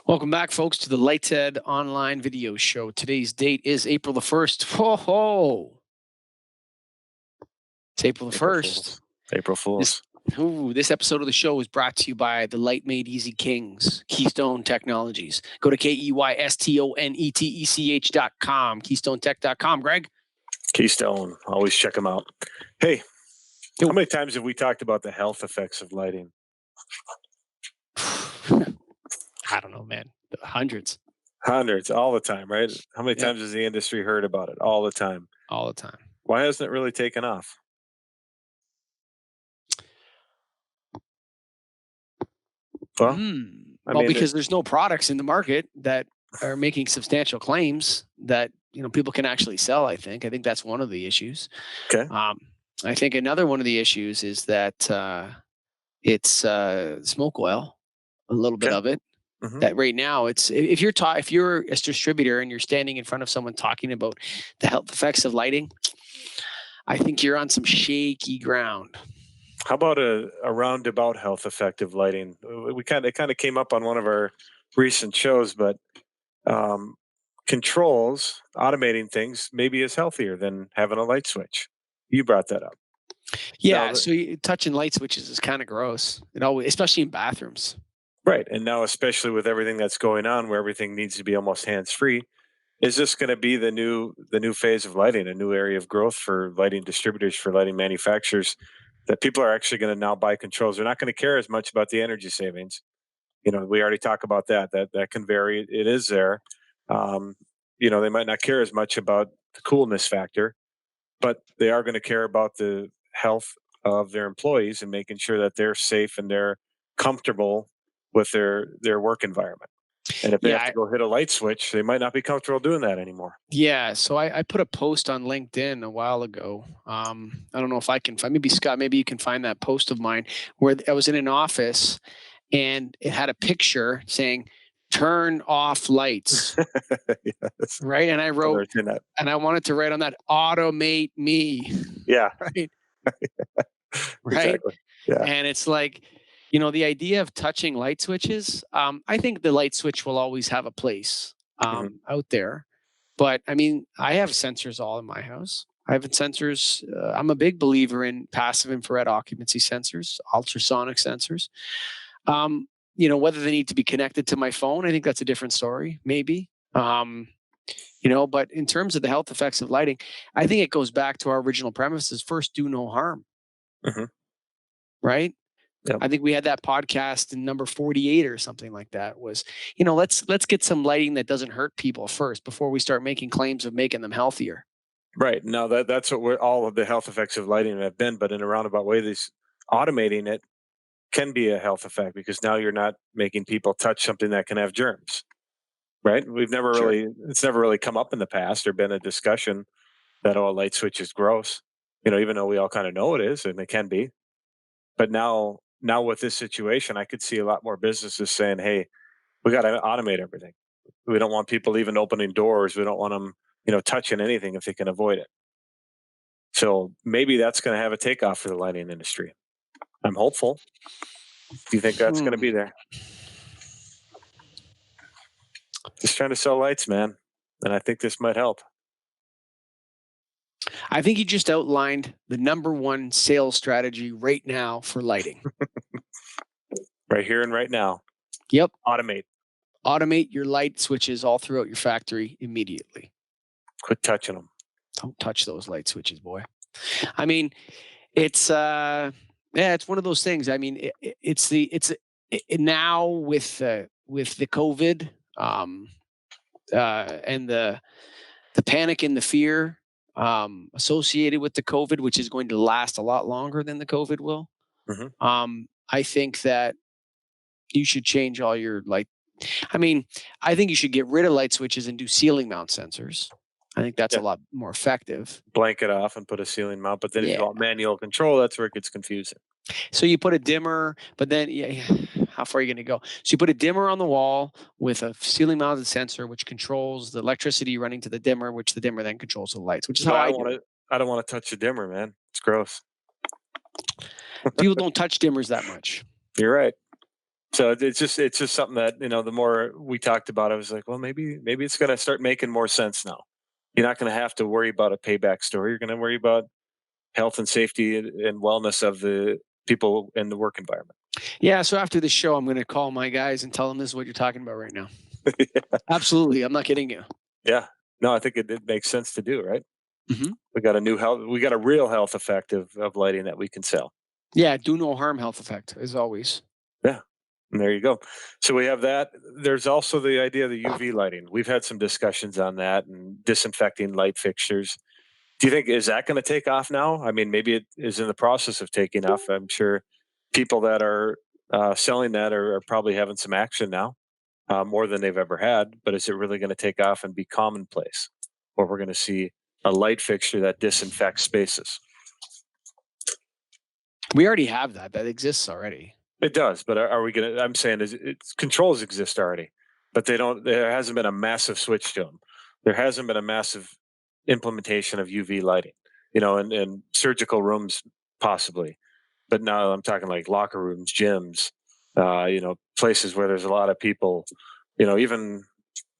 Welcome back, folks, to the Lights Ed online video show. Today's date is April the 1st. Whoa, ho! It's April the April 1st. Fools. April Fools. This episode of the show is brought to you by the Light Made Easy Kings, Keystone Technologies. Go to KEYSTONETECH.com, KeystoneTech.com. Greg? Keystone. Always check them out. Hey, Yo. how many times have we talked about the health effects of lighting? I don't know, man. Hundreds. Hundreds, all the time, right? How many Yep. times has the industry heard about it? All the time. All the time. Why hasn't it really taken off? Well, Because there's no products in the market that are making substantial claims that people can actually sell. I think that's one of the issues. Okay. I think another one of the issues is that it's smoke oil, a little bit of it. Mhm. That right now it's if you're a distributor and you're standing in front of someone talking about the health effects of lighting, I think you're on some shaky ground. How about a roundabout health effect of lighting? We kind of came up on one of our recent shows, but controls, automating things maybe is healthier than having a light switch. You brought that up. Yeah, Now, so touching light switches is kind of gross, especially in bathrooms. right. And now, especially with everything that's going on where everything needs to be almost hands free, is this going to be the new phase of lighting, a new area of growth for lighting distributors, for lighting manufacturers, that people are actually going to now buy controls? They're not going to care as much about the energy savings. We already talked about that can vary. It is there. They might not care as much about the coolness factor, but they are going to care about the health of their employees and making sure that they're safe and they're comfortable with their work environment. And if they have to go hit a light switch, they might not be comfortable doing that anymore. Yeah, so I put a post on LinkedIn a while ago. I don't know if I can find, maybe Scott, maybe you can find that post of mine where I was in an office and it had a picture saying, "Turn off lights." Yes. Right. And I wrote, and I wanted to write on that, "Automate me." Yeah. Right. Right. Exactly. Yeah. And it's like, the idea of touching light switches, I think the light switch will always have a place out there. But I mean, I have sensors all in my house. I have sensors. I'm a big believer in passive infrared occupancy sensors, ultrasonic sensors. Whether they need to be connected to my phone, I think that's a different story, maybe. But in terms of the health effects of lighting, I think it goes back to our original premises. First, do no harm. Right? Yep. I think we had that podcast in number 48 or something like that. Was, let's get some lighting that doesn't hurt people first before we start making claims of making them healthier. Right. Now that's what all of the health effects of lighting have been, but in a roundabout way, this automating it can be a health effect because now you're not making people touch something that can have germs. Right. It's never really come up in the past or been a discussion that, a light switch is gross, even though we all kind of know it is and it can be. But now with this situation, I could see a lot more businesses saying, hey, we got to automate everything. We don't want people even opening doors. We don't want them, touching anything if they can avoid it. So maybe that's going to have a takeoff for the lighting industry. I'm hopeful. Do you think that's going to be there? Just trying to sell lights, man. And I think this might help. I think you just outlined the number one sales strategy right now for lighting. Right here and right now. Yep. Automate. Automate your light switches all throughout your factory immediately. Quit touching them. Don't touch those light switches, boy. I mean, it's it's one of those things. I mean, now with the COVID and the panic and the fear associated with the COVID, which is going to last a lot longer than the COVID will. I think that you should change all your light. I mean, I think you should get rid of light switches and do ceiling mount sensors. I think that's a lot more effective. Blank it off and put a ceiling mount, but then if you want manual control, that's where it gets confusing. So you put a dimmer, but then how far are you going to go? So you put a dimmer on the wall with a ceiling mounted sensor, which controls the electricity running to the dimmer, which the dimmer then controls the lights, which is how I do it. I don't want to touch the dimmer, man. It's gross. People don't touch dimmers that much. You're right. So it's just something that, the more we talked about, I was like, well, maybe it's going to start making more sense now. You're not going to have to worry about a payback story. You're going to worry about health and safety and wellness of the people in the work environment. Yeah. So after the show, I'm going to call my guys and tell them this is what you're talking about right now. Absolutely. I'm not kidding you. Yeah. No, I think it makes sense to do, right? Mm-hmm. We got a real health effect of lighting that we can sell. Yeah. Do no harm health effect, as always. Yeah. And there you go. So we have that. There's also the idea of the UV lighting. We've had some discussions on that and disinfecting light fixtures. Do you think is that going to take off now? I mean, maybe it is in the process of taking off. I'm sure people that are selling that are probably having some action now, more than they've ever had. But is it really going to take off and be commonplace, or we're going to see a light fixture that disinfects spaces? We already have that. That exists already. It does, but are we going to? I'm saying controls exist already, but they don't. There hasn't been a massive switch to them. There hasn't been a massive implementation of UV lighting, in surgical rooms possibly, but now I'm talking like locker rooms, gyms, places where there's a lot of people, even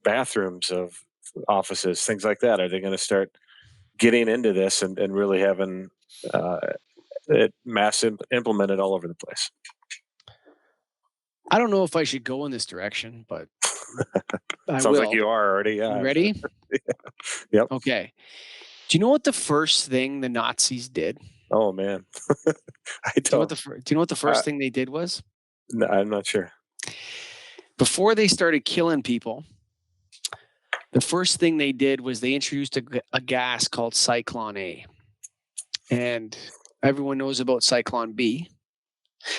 bathrooms of offices, things like that. Are they going to start getting into this and really having it implemented all over the place? I don't know if I should go in this direction, but I Sounds will. like you are already. Yeah. You ready? Yep. Okay. Do you know what the first thing the Nazis did? Oh man, I Do you know don't. what the first thing they did was? No, I'm not sure. Before they started killing people, the first thing they did was they introduced a gas called Cyclone A. And everyone knows about Cyclone B.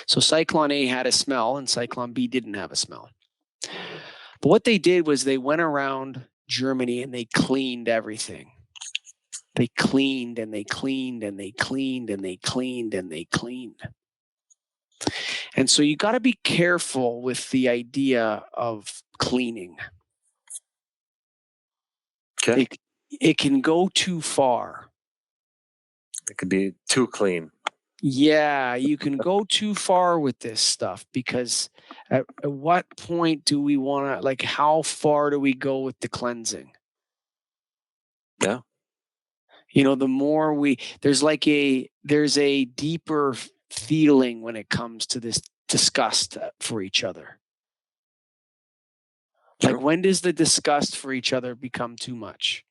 So Cyclone A had a smell and Cyclone B didn't have a smell. But what they did was they went around Germany and they cleaned everything. They cleaned and they cleaned and they cleaned and they cleaned and they cleaned. And so you got to be careful with the idea of cleaning. Okay. It can go too far. It could be too clean. Yeah, you can go too far with this stuff because at what point do we want to, like, how far do we go with the cleansing? Yeah. The more there's a deeper feeling when it comes to this disgust for each other. Sure. Like, when does the disgust for each other become too much?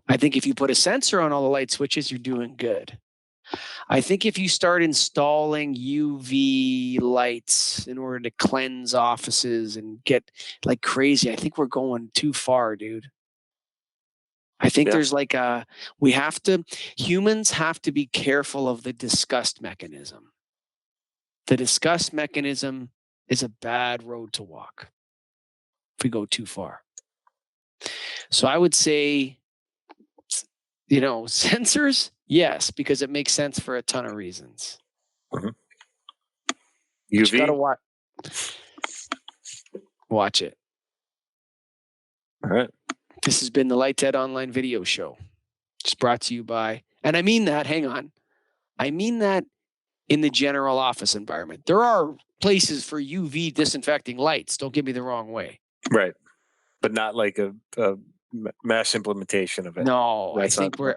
I think if you put a sensor on all the light switches, you're doing good. I think if you start installing UV lights in order to cleanse offices and get like crazy, I think we're going too far, dude. I think there's humans have to be careful of the disgust mechanism. The disgust mechanism is a bad road to walk if we go too far. So I would say, sensors, yes, because it makes sense for a ton of reasons. Mm-hmm. You gotta watch it. All right. This has been the Light Ted Online Video Show. It's brought to you by, and I mean that, hang on. I mean that in the general office environment. There are places for UV disinfecting lights. Don't get me the wrong way. Right. But not like a mass implementation of it. No, I think we're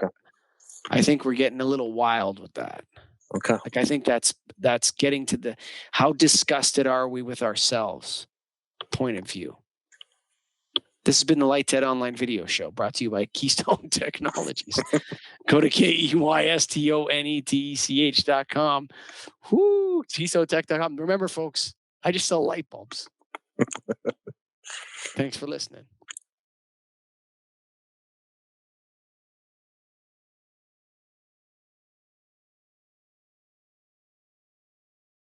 getting a little wild with that. Okay. Like, I think that's getting to how disgusted are we with ourselves point of view. This has been the Light Ted Online Video Show, brought to you by Keystone Technologies. Go to KEYSTONETCH.com. Whoo, KeystoneTech.com. Remember, folks, I just sell light bulbs. Thanks for listening.